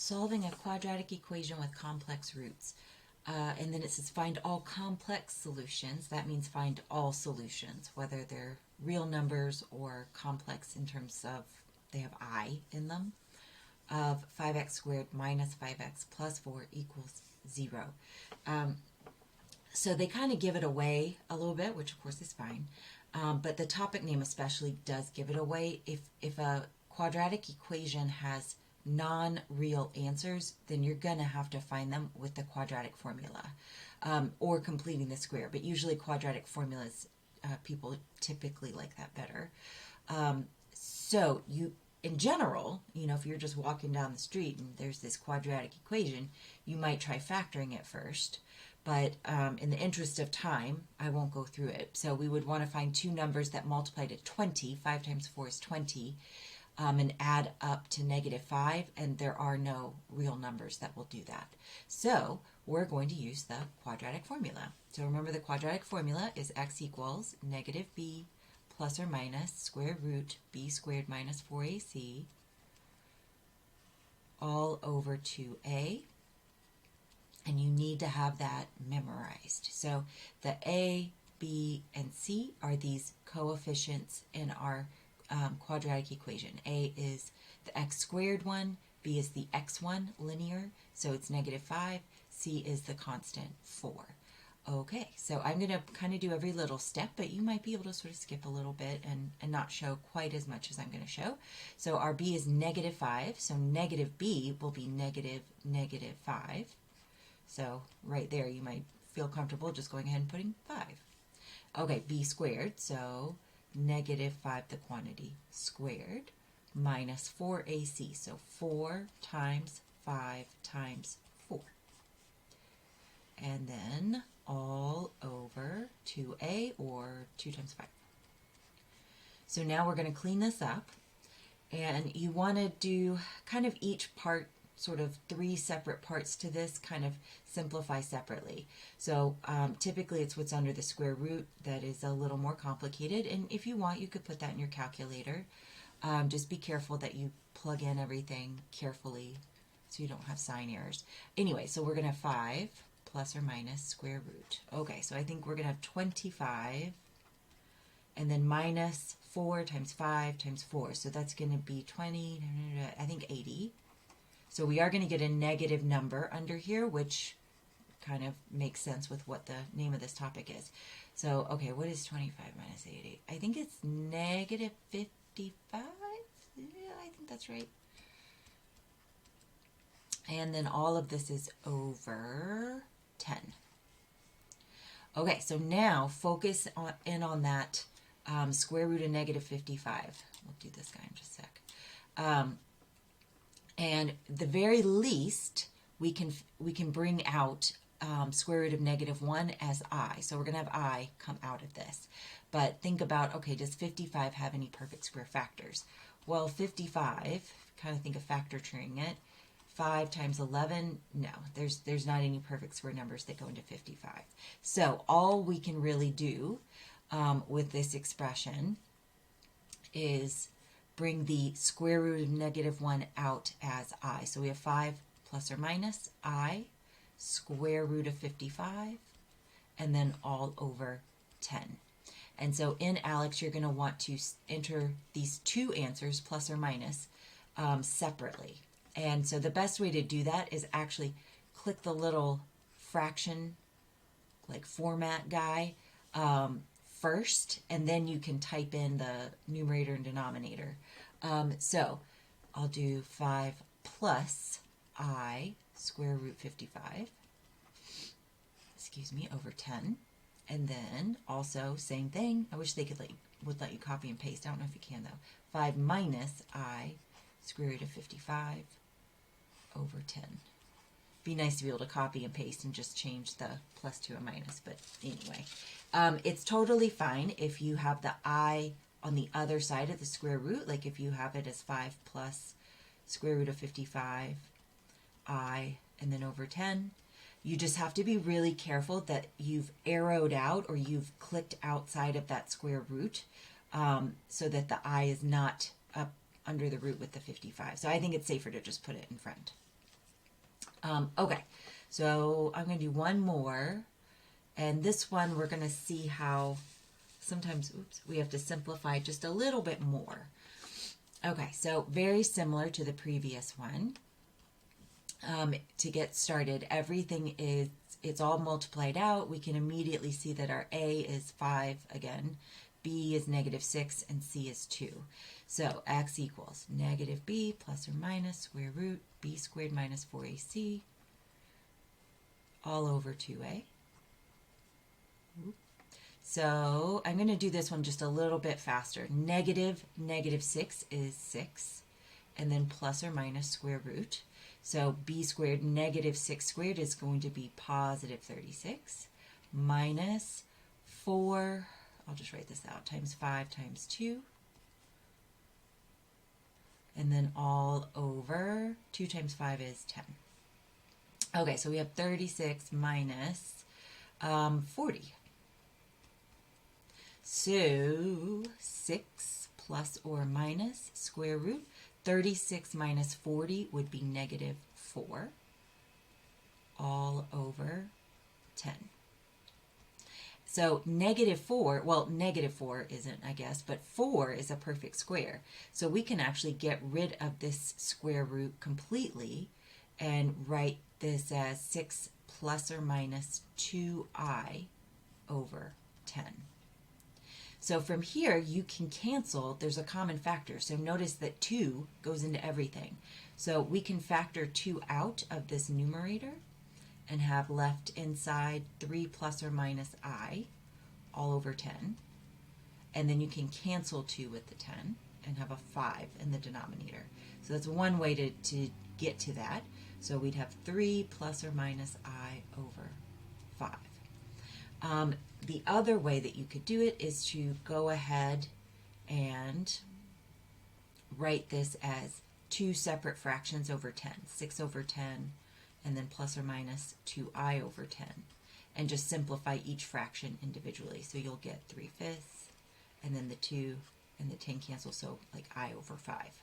solving a quadratic equation with complex roots. And then it says find all complex solutions. That means find all solutions, whether they're real numbers or complex in terms of they have I in them, of 5x squared minus 5x plus 4 equals 0. So they kind of give it away a little bit, which of course is fine. But the topic name especially does give it away. If a quadratic equation has non-real answers, then you're going to have to find them with the quadratic formula or completing the square. But usually quadratic formulas, people typically like that better. So you, in general, if you're just walking down the street and there's this quadratic equation, you might try factoring it first. But in the interest of time, I won't go through it. So we would want to find two numbers that multiply to 20. 5 times 4 is 20. And add up to -5, and there are no real numbers that will do that. So we're going to use the quadratic formula. So remember, the quadratic formula is x equals -b plus or minus square root b squared minus 4ac all over 2a. And you need to have that memorized. So the a, b, and c are these coefficients in our quadratic equation. A is the x squared one, b is the x1 linear, so it's -5, c is the constant 4. Okay, so I'm going to kind of do every little step, but you might be able to sort of skip a little bit and not show quite as much as I'm going to show. So our b is -5, so negative b will be -5. So right there you might feel comfortable just going ahead and putting 5. Okay, b squared, so -5 the quantity squared minus 4ac, so 4 times 5 times 4. And then all over 2a, or 2 times 5. So now we're going to clean this up, and you want to do kind of each part, sort of 3 separate parts to this, kind of simplify separately. So typically it's what's under the square root that is a little more complicated, and if you want, you could put that in your calculator. Just be careful that you plug in everything carefully so you don't have sign errors. Anyway, so we're going to have 5 plus or minus square root. Okay, so I think we're going to have 25, and then minus 4 times 5 times 4, so that's going to be 20, I think 80. So we are going to get a negative number under here, which kind of makes sense with what the name of this topic is. So, okay, what is 25 minus 80? I think it's -55. Yeah, I think that's right. And then all of this is over 10. Okay, so now focus in on that square root of -55. We'll do this guy in just a sec. And the very least, we can bring out square root of -1 as I. So we're going to have I come out of this. But think about, okay, does 55 have any perfect square factors? Well, 55, kind of think of factor treeing it. 5 times 11, no, there's not any perfect square numbers that go into 55. So all we can really do with this expression is bring the square root of -1 out as I. So we have 5 plus or minus I square root of 55, and then all over 10. And so in ALEKS, you're going to want to enter these two answers, plus or minus, separately. And so the best way to do that is actually click the little fraction, like format guy, first, and then you can type in the numerator and denominator. So I'll do 5 plus I square root 55, over 10. And then also same thing. I wish they would let you copy and paste. I don't know if you can though. 5 minus I square root of 55 over 10. Be nice to be able to copy and paste and just change the plus to a minus, but anyway. It's totally fine if you have the I on the other side of the square root, like if you have it as 5 plus square root of 55, I, and then over 10. You just have to be really careful that you've arrowed out or you've clicked outside of that square root so that the I is not up under the root with the 55. So I think it's safer to just put it in front. Okay, so I'm going to do one more. And this one we're going to see how sometimes, oops, we have to simplify just a little bit more. Okay, so very similar to the previous one. To get started, everything is, it's all multiplied out. We can immediately see that our A is 5 again, B is -6, and C is 2. So x equals negative B plus or minus square root B squared minus 4AC all over 2A. So I'm going to do this one just a little bit faster. -6 is 6, and then plus or minus square root. So b squared -6 squared is going to be positive 36 minus 4, I'll just write this out, times 5 times 2. And then all over 2 times 5 is 10. Okay, so we have 36 minus 40. So 6 plus or minus square root. 36 minus 40 would be -4 all over 10. So -4, well, -4 isn't, I guess, but 4 is a perfect square. So we can actually get rid of this square root completely and write this as 6 plus or minus 2i over 10. So from here, you can cancel, there's a common factor. So notice that 2 goes into everything. So we can factor 2 out of this numerator and have left inside 3 plus or minus I all over 10. And then you can cancel 2 with the 10 and have a 5 in the denominator. So that's one way to get to that. So we'd have 3 plus or minus I over 5. The other way that you could do it is to go ahead and write this as 2 separate fractions over 10, 6 over 10, and then plus or minus 2i over 10, and just simplify each fraction individually. So you'll get 3/5, and then the 2 and the 10 cancel, so like I over 5.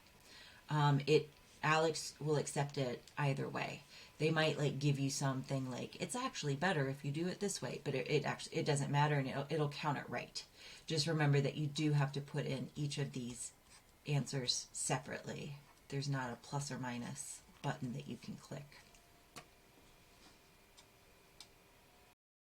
Alex will accept it either way. They might like give you something like, it's actually better if you do it this way, but it doesn't matter, and it'll count it right. Just remember that you do have to put in each of these answers separately. There's not a plus or minus button that you can click.